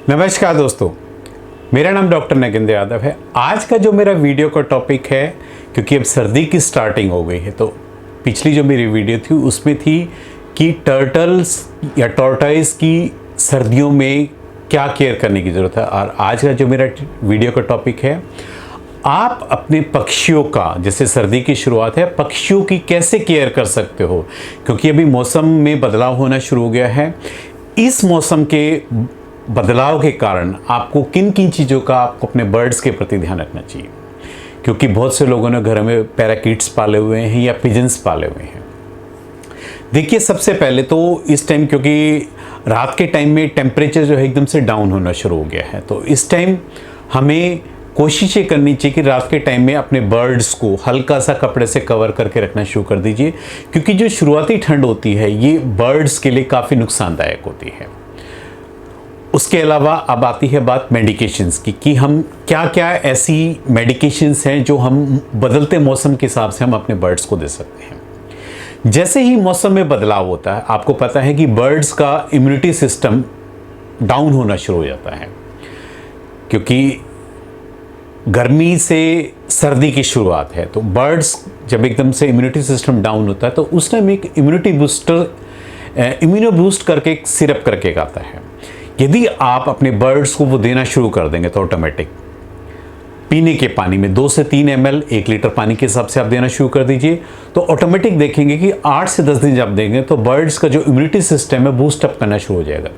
नमस्कार दोस्तों, मेरा नाम डॉक्टर नगेंद्र यादव है। आज का जो मेरा वीडियो का टॉपिक है, क्योंकि अब सर्दी की स्टार्टिंग हो गई है, तो पिछली जो मेरी वीडियो थी उसमें थी कि टर्टल्स या टॉर्टॉइस की सर्दियों में क्या केयर करने की ज़रूरत है। और आज का जो मेरा वीडियो का टॉपिक है, आप अपने पक्षियों का, जैसे सर्दी की शुरुआत है, पक्षियों की कैसे केयर कर सकते हो, क्योंकि अभी मौसम में बदलाव होना शुरू हो गया है। इस मौसम के बदलाव के कारण आपको किन किन चीज़ों का आपको अपने बर्ड्स के प्रति ध्यान रखना चाहिए, क्योंकि बहुत से लोगों ने घर में पैराकीट्स पाले हुए हैं या पिजन्स पाले हुए हैं। देखिए, सबसे पहले तो इस टाइम, क्योंकि रात के टाइम में टेम्परेचर जो है एकदम से डाउन होना शुरू हो गया है, तो इस टाइम हमें कोशिश ये करनी चाहिए कि रात के टाइम में अपने बर्ड्स को हल्का सा कपड़े से कवर करके रखना शुरू कर दीजिए, क्योंकि जो शुरुआती ठंड होती है ये बर्ड्स के लिए काफ़ी नुकसानदायक होती है। उसके अलावा अब आती है बात मेडिकेशंस की, कि हम क्या क्या ऐसी मेडिकेशंस हैं जो हम बदलते मौसम के हिसाब से हम अपने बर्ड्स को दे सकते हैं। जैसे ही मौसम में बदलाव होता है, आपको पता है कि बर्ड्स का इम्यूनिटी सिस्टम डाउन होना शुरू हो जाता है, क्योंकि गर्मी से सर्दी की शुरुआत है। तो बर्ड्स जब एकदम से इम्यूनिटी सिस्टम डाउन होता है, तो उस टाइम एक इम्यूनो बूस्ट करके एक सिरप करके आता है। यदि आप अपने बर्ड्स को वो देना शुरू कर देंगे तो ऑटोमेटिक पीने के पानी में 2 से 3 ml 1 लीटर पानी के हिसाब से आप देना शुरू कर दीजिए, तो ऑटोमेटिक देखेंगे कि 8 से 10 दिन जब देंगे तो बर्ड्स का जो इम्यूनिटी सिस्टम है बूस्ट अप करना शुरू हो जाएगा।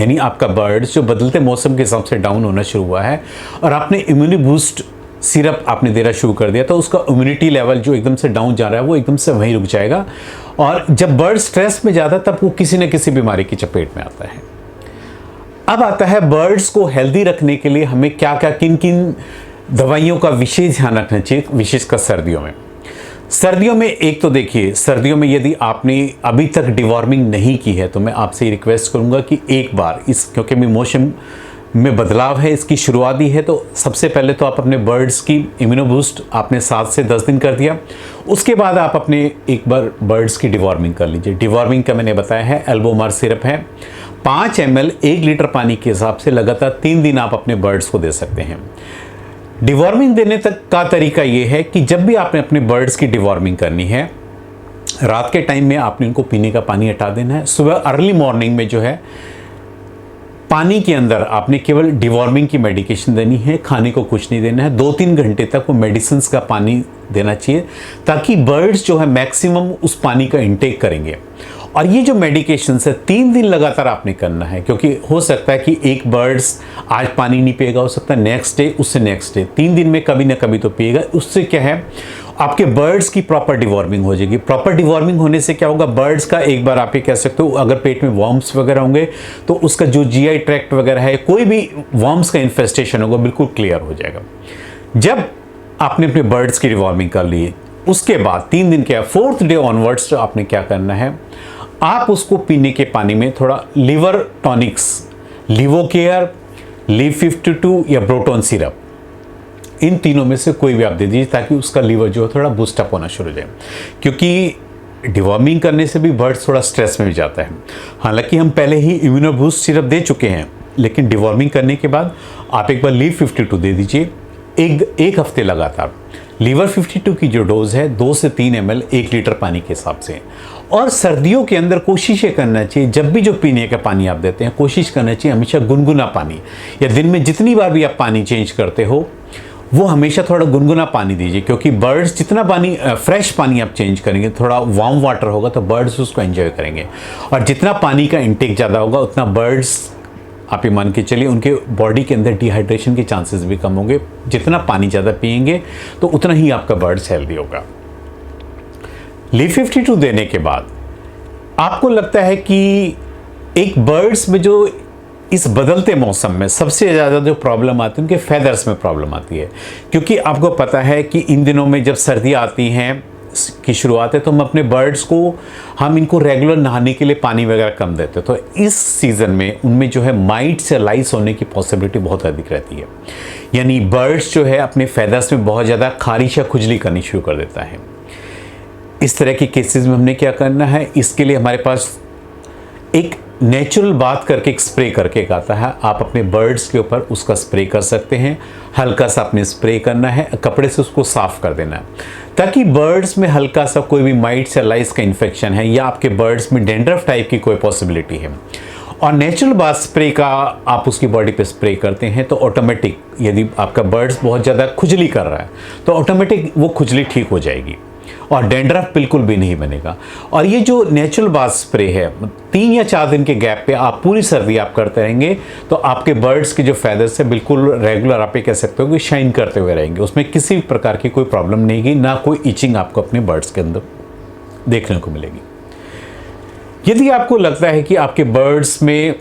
यानी आपका बर्ड्स जो बदलते मौसम के हिसाब से डाउन होना शुरू हुआ है और आपने इम्यूनिटी बूस्ट सिरप आपने देना शुरू कर दिया, तो उसका इम्यूनिटी लेवल जो एकदम से डाउन जा रहा है वो एकदम से वहीं रुक जाएगा। और जब बर्ड स्ट्रेस में जाता है तब वो किसी न किसी बीमारी की चपेट में आता है। अब आता है बर्ड्स को हेल्दी रखने के लिए हमें क्या क्या किन किन दवाइयों का विशेष ध्यान रखना चाहिए, विशेषकर सर्दियों में। सर्दियों में एक तो देखिए, सर्दियों में यदि आपने अभी तक डिवॉर्मिंग नहीं की है तो मैं आपसे रिक्वेस्ट करूंगा कि एक बार क्योंकि मौसम में बदलाव है, इसकी शुरुआत ही है, तो सबसे पहले तो आप अपने बर्ड्स की इम्यूनो बूस्ट आपने 7 से 10 दिन कर दिया। उसके बाद आप अपने एक बार बर्ड्स की डिवॉर्मिंग कर लीजिए। डिवॉर्मिंग का मैंने बताया है, एल्बोमार सिरप है, 5 ml 1 लीटर पानी के हिसाब से लगातार 3 दिन आप अपने बर्ड्स को दे सकते हैं। डिवॉर्मिंग देने तक का तरीका ये है कि जब भी आपने अपने बर्ड्स की डिवॉर्मिंग करनी है, रात के टाइम में आपने इनको पीने का पानी हटा देना है। सुबह अर्ली मॉर्निंग में जो है पानी के अंदर आपने केवल डिवॉर्मिंग की मेडिकेशन देनी है, खाने को कुछ नहीं देना है। 2-3 घंटे तक वो मेडिसिन का पानी देना चाहिए, ताकि बर्ड्स जो है मैक्सिमम उस पानी का इंटेक करेंगे। और ये जो मेडिकेशन है 3 दिन लगातार आपने करना है, क्योंकि हो सकता है कि एक बर्ड्स आज पानी नहीं पिएगा, हो सकता है नेक्स्ट डे, उससे नेक्स्ट डे, 3 दिन में कभी ना कभी तो पिएगा। उससे क्या है, आपके बर्ड्स की प्रॉपर डिवॉर्मिंग हो जाएगी। प्रॉपर डिवॉर्मिंग होने से क्या होगा, बर्ड्स का एक बार आप ये कह सकते हो, अगर पेट में वॉर्म्स वगैरह होंगे तो उसका जो जीआई ट्रैक्ट वगैरह है, कोई भी वॉर्म्स का इन्फेस्टेशन होगा, बिल्कुल क्लियर हो जाएगा। जब आपने अपने बर्ड्स की डिवॉर्मिंग कर ली, उसके बाद 3 दिन के 4th डे ऑनवर्ड्स आपने क्या करना है, आप उसको पीने के पानी में थोड़ा लिवर टॉनिक्स, लिवोकेयर, लिव 52 या ब्रोटोन सिरप, इन तीनों में से कोई भी आप दे दीजिए, ताकि उसका लीवर जो है थोड़ा बूस्टअप होना शुरू हो जाए। क्योंकि डिवॉर्मिंग करने से भी बर्ड थोड़ा स्ट्रेस में भी जाता है। हालांकि हम पहले ही इम्यूनो बूस्ट सिरप दे चुके हैं, लेकिन डिवॉर्मिंग करने के बाद आप एक बार लिव 52 दे दीजिए, एक हफ्ते लगातार। लीवर 52 की जो डोज है 2 से 3 ml 1 लीटर पानी के हिसाब से। और सर्दियों के अंदर कोशिश ये करना चाहिए, जब भी जो पीने का पानी आप देते हैं, कोशिश करना चाहिए हमेशा गुनगुना पानी, या दिन में जितनी बार भी आप पानी चेंज करते हो वो हमेशा थोड़ा गुनगुना पानी दीजिए। क्योंकि बर्ड्स जितना पानी फ्रेश पानी आप चेंज करेंगे, थोड़ा वार्म वाटर होगा, तो बर्ड्स उसको एंजॉय करेंगे। और जितना पानी का इंटेक ज़्यादा होगा, उतना बर्ड्स, आप ये मान के चलिए, उनके बॉडी के अंदर डिहाइड्रेशन के चांसेस भी कम होंगे। जितना पानी ज़्यादा पिएंगे तो उतना ही आपका बर्ड्स हेल्दी होगा। लिव 52 देने के बाद आपको लगता है कि एक बर्ड्स में जो इस बदलते मौसम में सबसे ज़्यादा जो प्रॉब्लम आती है, उनके फेदर्स में प्रॉब्लम आती है। क्योंकि आपको पता है कि इन दिनों में जब सर्दियाँ आती हैं की शुरुआत है, तो हम अपने बर्ड्स को, हम इनको रेगुलर नहाने के लिए पानी वगैरह कम देते हैं। तो इस सीज़न में उनमें जो है माइट्स या लाइस होने की पॉसिबिलिटी बहुत अधिक रहती है। यानी बर्ड्स जो है अपने फेदर्स में बहुत ज़्यादा खारिश या खुजली करनी शुरू कर देता है। इस तरह के केसेस में हमने क्या करना है, इसके लिए हमारे पास एक नेचुरल बात करके एक स्प्रे करके एक आता है, आप अपने बर्ड्स के ऊपर उसका स्प्रे कर सकते हैं। हल्का सा आपने स्प्रे करना है, कपड़े से उसको साफ कर देना है, ताकि बर्ड्स में हल्का सा कोई भी माइट्स या लाइस का इन्फेक्शन है या आपके बर्ड्स में डेंड्रफ टाइप की कोई पॉसिबिलिटी है, और नेचुरल बात स्प्रे का आप उसकी बॉडी पे स्प्रे करते हैं तो ऑटोमेटिक, यदि आपका बर्ड्स बहुत ज़्यादा खुजली कर रहा है तो ऑटोमेटिक वो खुजली ठीक हो जाएगी और डेंड्रफ बिल्कुल भी नहीं बनेगा। और ये जो नेचुरल बाथ स्प्रे है, 3 या 4 दिन के गैप पे आप पूरी सर्दी आप करते रहेंगे तो आपके बर्ड्स के जो फेदर्स है बिल्कुल रेगुलर, आप ये कह सकते हो कि शाइन करते हुए रहेंगे, उसमें किसी भी प्रकार की कोई प्रॉब्लम नहीं होगी, ना कोई इचिंग आपको अपने बर्ड्स के अंदर देखने को मिलेगी। यदि आपको लगता है कि आपके बर्ड्स में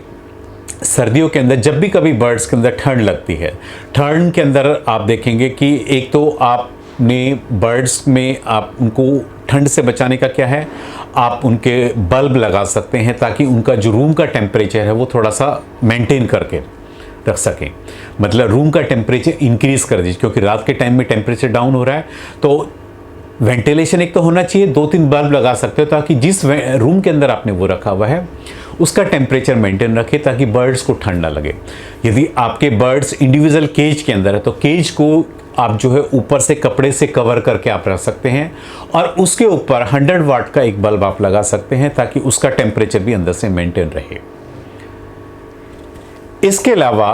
सर्दियों के अंदर जब भी कभी बर्ड्स के अंदर ठंड लगती है, ठंड के अंदर आप देखेंगे कि एक तो आपने बर्ड्स में आप उनको ठंड से बचाने का क्या है, आप उनके बल्ब लगा सकते हैं ताकि उनका जो रूम का टेम्परेचर है वो थोड़ा सा मेंटेन करके रख सकें, मतलब रूम का टेम्परेचर इंक्रीज़ कर दीजिए, क्योंकि रात के टाइम में टेम्परेचर डाउन हो रहा है तो वेंटिलेशन एक तो होना चाहिए, 2-3 बल्ब लगा सकते हो ताकि जिस रूम के अंदर आपने वो रखा हुआ है उसका टेम्परेचर मेंटेन रखे ताकि बर्ड्स को ठंड ना लगे। यदि आपके बर्ड्स इंडिविजुअल केज के अंदर है तो केज को आप जो है ऊपर से कपड़े से कवर करके आप रख सकते हैं और उसके ऊपर 100 वाट का एक बल्ब आप लगा सकते हैं ताकि उसका टेम्परेचर भी अंदर से मेंटेन रहे। इसके अलावा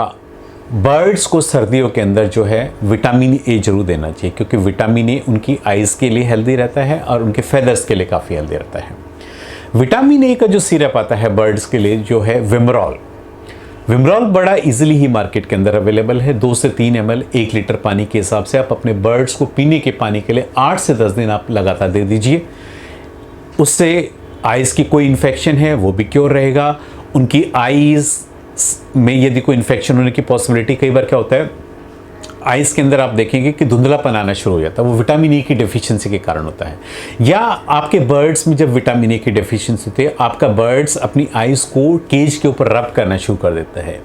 बर्ड्स को सर्दियों के अंदर जो है विटामिन ए जरूर देना चाहिए, क्योंकि विटामिन ए उनकी आइज़ के लिए हेल्दी रहता है और उनके फेदर्स के लिए काफ़ी हेल्दी रहता है। विटामिन ए का जो सिरप आता है बर्ड्स के लिए जो है विमरॉल, विमरॉल बड़ा इजीली ही मार्केट के अंदर अवेलेबल है। 2 से 3 ml 1 लीटर पानी के हिसाब से आप अपने बर्ड्स को पीने के पानी के लिए 8 से 10 दिन आप लगातार दे दीजिए। उससे आइज़ की कोई इन्फेक्शन है वो भी क्योर रहेगा। उनकी आइज़ में यदि कोई इन्फेक्शन होने की पॉसिबिलिटी, कई बार क्या होता है आइज़ के अंदर आप देखेंगे कि धुंधलापन आना शुरू हो जाता है, वो विटामिन ए की डेफिशिएंसी के कारण होता है। या आपके बर्ड्स में जब विटामिन ए की डेफिशिएंसी होती है, आपका बर्ड्स अपनी आइज़ को केज के ऊपर रब करना शुरू कर देता है,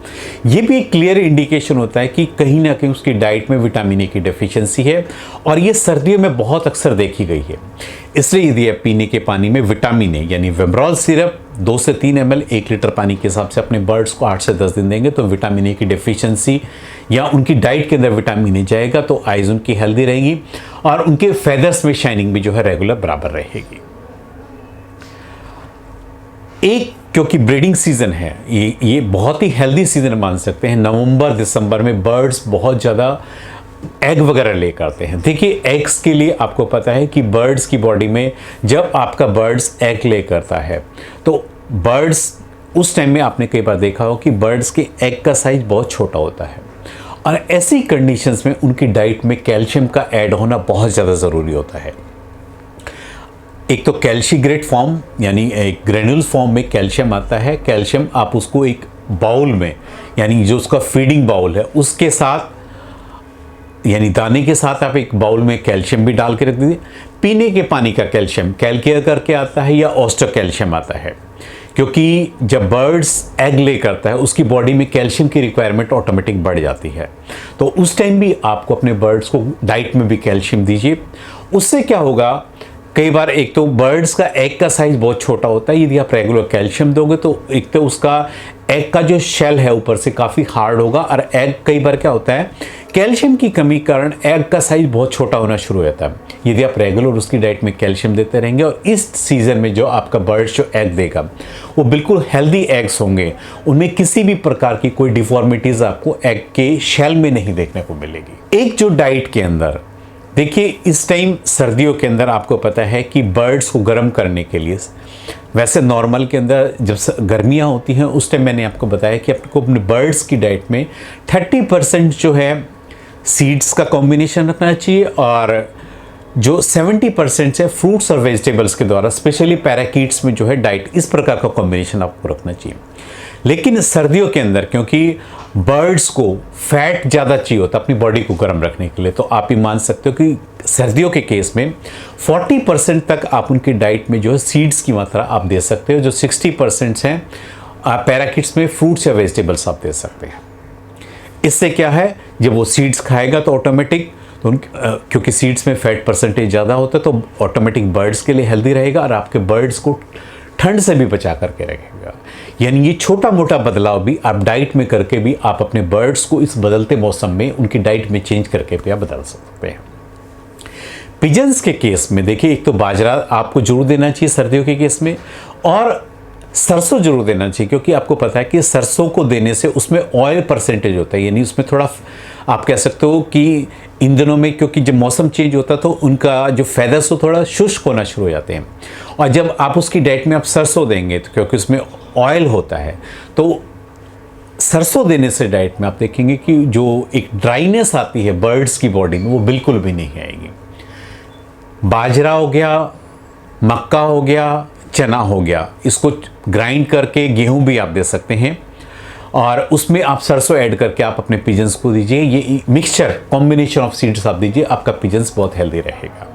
ये भी एक क्लियर इंडिकेशन होता है कि कहीं ना कहीं उसकी डाइट में विटामिन ए की डेफिशिएंसी है, और ये सर्दियों में बहुत अक्सर देखी गई है। इसलिए यदि आप पीने के पानी में विटामिन ए यानी विमरॉल सिरप 2 से 3 ml 1 लीटर पानी के हिसाब से अपने बर्ड्स को 8 से 10 दिन देंगे तो विटामिन ए की डेफिशिएंसी या उनकी डाइट के अंदर विटामिन ए जाएगा तो आइज़ उनकी हेल्दी रहेगी और उनके फेदर्स में शाइनिंग भी जो है रेगुलर बराबर रहेगी। एक क्योंकि ब्रीडिंग सीजन है, ये बहुत ही हेल्दी सीजन मान सकते हैं। नवंबर दिसंबर में बर्ड्स बहुत ज़्यादा एग वगैरह ले करते हैं। देखिए एग्स के लिए आपको पता है कि बर्ड्स की बॉडी में जब आपका बर्ड्स एग ले करता है तो बर्ड्स उस टाइम में आपने कई बार देखा हो कि बर्ड्स के एग का साइज बहुत छोटा होता है, और ऐसी कंडीशंस में उनकी डाइट में कैल्शियम का ऐड होना बहुत ज़्यादा ज़रूरी होता है। एक तो कैल्शिग्रेट फॉर्म यानी एक ग्रेन्यूल फॉर्म में कैल्शियम आता है। कैल्शियम आप उसको एक बाउल में यानी जो उसका फीडिंग बाउल है उसके साथ यानी दाने के साथ आप एक बाउल में कैल्शियम भी डाल के रख दीजिए। पीने के पानी का कैल्शियम कैलकेयर करके आता है या ऑस्टर कैल्शियम आता है, क्योंकि जब बर्ड्स एग ले करता है उसकी बॉडी में कैल्शियम की रिक्वायरमेंट ऑटोमेटिक बढ़ जाती है, तो उस टाइम भी आपको अपने बर्ड्स को डाइट में भी कैल्शियम दीजिए। उससे क्या होगा, कई बार एक तो बर्ड्स का एग का साइज बहुत छोटा होता है, यदि आप रेगुलर कैल्शियम दोगे तो एक तो उसका एग का जो शेल है ऊपर से काफ़ी हार्ड होगा, और एग कई बार क्या होता है कैल्शियम की कमी के कारण एग का साइज बहुत छोटा होना शुरू हो जाता है। यदि आप रेगुलर उसकी डाइट में कैल्शियम देते रहेंगे और इस सीज़न में जो आपका बर्ड्स जो एग देगा वो बिल्कुल हेल्दी एग्स होंगे, उनमें किसी भी प्रकार की कोई डिफॉर्मिटीज़ आपको एग के शेल में नहीं देखने को मिलेगी। एक जो डाइट के अंदर देखिए इस टाइम सर्दियों के अंदर आपको पता है कि बर्ड्स को गर्म करने के लिए, वैसे नॉर्मल के अंदर जब गर्मियां होती हैं उस टाइम मैंने आपको बताया कि आपको अपने बर्ड्स की डाइट में 30% जो है सीड्स का कॉम्बिनेशन रखना चाहिए, और जो 70% है फ्रूट्स और वेजिटेबल्स के द्वारा, स्पेशली पैराकीट्स में जो है डाइट इस प्रकार का कॉम्बिनेशन आपको रखना चाहिए। लेकिन सर्दियों के अंदर क्योंकि बर्ड्स को फैट ज़्यादा चाहिए होता है अपनी बॉडी को गर्म रखने के लिए, तो आप ये मान सकते हो कि सर्दियों के केस में 40% तक आप उनकी डाइट में जो है सीड्स की मात्रा आप दे सकते हो, जो 60% हैं पैराकीट्स में फ्रूट्स या वेजिटेबल्स आप दे सकते हैं। इससे क्या है, जब वो सीड्स खाएगा तो ऑटोमेटिक तो क्योंकि सीड्स में फैट परसेंटेज ज़्यादा होता है तो ऑटोमेटिक बर्ड्स के लिए हेल्दी रहेगा और आपके बर्ड्स को ठंड से भी बचा करके रखेगा। रहेगा। यानी ये छोटा मोटा बदलाव भी आप डाइट में करके भी आप अपने बर्ड्स को इस बदलते मौसम में उनकी डाइट में चेंज करके भी आप बदल सकते हैं। पिजन्स के केस में देखिए, एक तो बाजरा आपको जरूर देना चाहिए सर्दियों के केस में, और सरसों जरूर देना चाहिए, क्योंकि आपको पता है कि सरसों को देने से उसमें ऑयल परसेंटेज होता है, यानी उसमें थोड़ा आप कह सकते हो कि इन दिनों में क्योंकि जब मौसम चेंज होता है तो उनका जो फेदर्स हो थोड़ा शुष्क होना शुरू हो जाते हैं, और जब आप उसकी डाइट में आप सरसों देंगे तो क्योंकि उसमें ऑयल होता है, तो सरसों देने से डाइट में आप देखेंगे कि जो एक ड्राइनेस आती है बर्ड्स की बॉडी में वो बिल्कुल भी नहीं आएगी। बाजरा हो गया, मक्का हो गया, चना हो गया, इसको ग्राइंड करके गेहूं भी आप दे सकते हैं, और उसमें आप सरसों ऐड करके आप अपने पिजन्स को दीजिए। ये मिक्सचर कॉम्बिनेशन ऑफ सीड्स आप दीजिए, आपका पिजन्स बहुत हेल्दी रहेगा।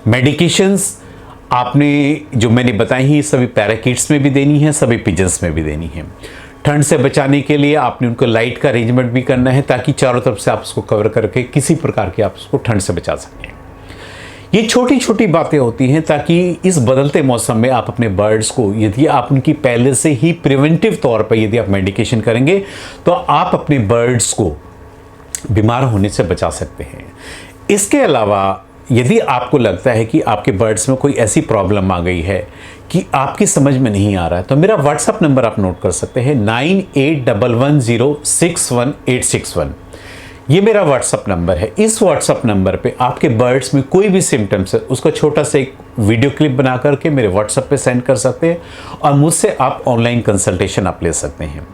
मेडिकेशंस आपने जो मैंने बताई हैं सभी पैराकीट्स में भी देनी है, सभी पिजन्स में भी देनी है। ठंड से बचाने के लिए आपने उनको लाइट का अरेंजमेंट भी करना है, ताकि चारों तरफ से आप उसको कवर करके किसी प्रकार की आप उसको ठंड से बचा सकें। ये छोटी छोटी बातें होती हैं ताकि इस बदलते मौसम में आप अपने बर्ड्स को, यदि आप उनकी पहले से ही प्रिवेंटिव तौर पर यदि आप मेडिकेशन करेंगे तो आप अपने बर्ड्स को बीमार होने से बचा सकते हैं। इसके अलावा यदि आपको लगता है कि आपके बर्ड्स में कोई ऐसी प्रॉब्लम आ गई है कि आपकी समझ में नहीं आ रहा है, तो मेरा व्हाट्सएप नंबर आप नोट कर सकते हैं 9811061861। ये मेरा व्हाट्सअप नंबर है। इस व्हाट्सअप नंबर पे आपके बर्ड्स में कोई भी सिम्टम्स है उसका छोटा सा एक वीडियो क्लिप बना करके मेरे व्हाट्सएप पे सेंड कर सकते हैं, और मुझसे आप ऑनलाइन कंसल्टेशन आप ले सकते हैं।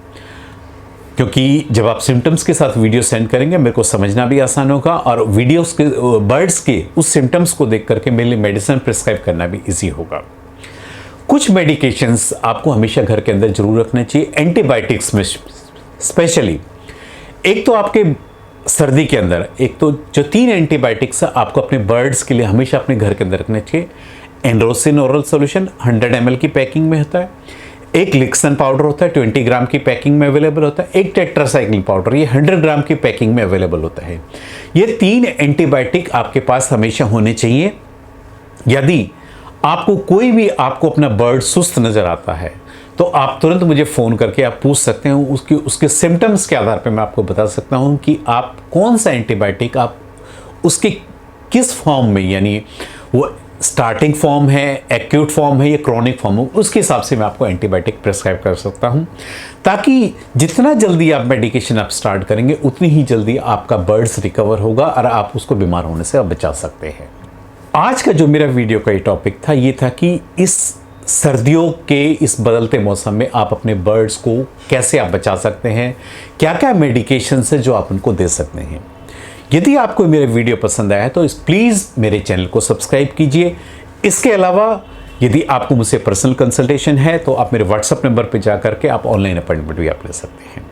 क्योंकि जब आप सिम्टम्स के साथ वीडियो सेंड करेंगे मेरे को समझना भी आसान होगा, और वीडियोस के बर्ड्स के उस सिम्टम्स को देख करके मेरे लिए मेडिसिन प्रिस्क्राइब करना भी ईजी होगा। कुछ मेडिकेशंस आपको हमेशा घर के अंदर जरूर रखना चाहिए, एंटीबायोटिक्स में स्पेशली। एक तो आपके सर्दी के अंदर एक तो जो 3 एंटीबायोटिक्स आपको अपने बर्ड्स के लिए हमेशा अपने घर के अंदर रखने चाहिए। एंड्रोसिन ओरल सॉल्यूशन 100 ml की पैकिंग में होता है, एक लिक्सन पाउडर होता है 20 ग्राम की पैकिंग में अवेलेबल होता है, एक टेट्रासाइक्लिन पाउडर ये 100 ग्राम की पैकिंग में अवेलेबल होता है। ये 3 एंटीबायोटिक आपके पास हमेशा होने चाहिए। यदि आपको कोई भी आपको अपना बर्ड सुस्त नज़र आता है तो आप तुरंत मुझे फ़ोन करके आप पूछ सकते हैं, उसके सिम्टम्स के आधार पे मैं आपको बता सकता हूं कि आप कौन सा एंटीबायोटिक आप उसके किस फॉर्म में, यानी वो स्टार्टिंग फॉर्म है, एक्यूट फॉर्म है या क्रॉनिक फॉर्म है, उसके हिसाब से मैं आपको एंटीबायोटिक प्रिस्क्राइब कर सकता हूं, ताकि जितना जल्दी आप मेडिकेशन आप स्टार्ट करेंगे उतनी ही जल्दी आपका बर्ड्स रिकवर होगा और आप उसको बीमार होने से आप बचा सकते हैं। आज का जो मेरा वीडियो का ये टॉपिक था ये था कि इस सर्दियों के इस बदलते मौसम में आप अपने बर्ड्स को कैसे आप बचा सकते हैं, क्या क्या मेडिकेशन है जो आप उनको दे सकते हैं। यदि आपको मेरा वीडियो पसंद आया तो प्लीज़ मेरे चैनल को सब्सक्राइब कीजिए। इसके अलावा यदि आपको मुझसे पर्सनल कंसल्टेशन है तो आप मेरे व्हाट्सएप नंबर पर जा करके आप ऑनलाइन अपॉइंटमेंट भी आप ले सकते हैं।